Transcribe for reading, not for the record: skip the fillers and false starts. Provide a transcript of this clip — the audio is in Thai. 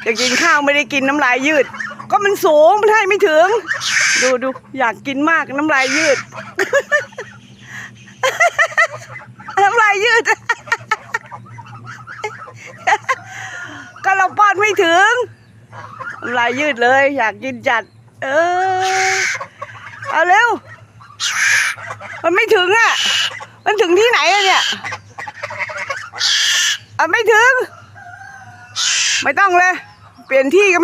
จะกินข้าวไม่ได้กินน้ำลายยืดก็มันสูงมันให้ไม่ถึงดูอยากกินมากน้ำลายยืด น้ำลายยืด ก็เราป้อนไม่ถึงน้ำลายยืดเลยอยากกินจัดเอาเร็วมันไม่ถึงอ่ะมันถึงที่ไหนอะเนี่ยไม่ถึงไม่ต้องเลยเปลี่ยนที่กัน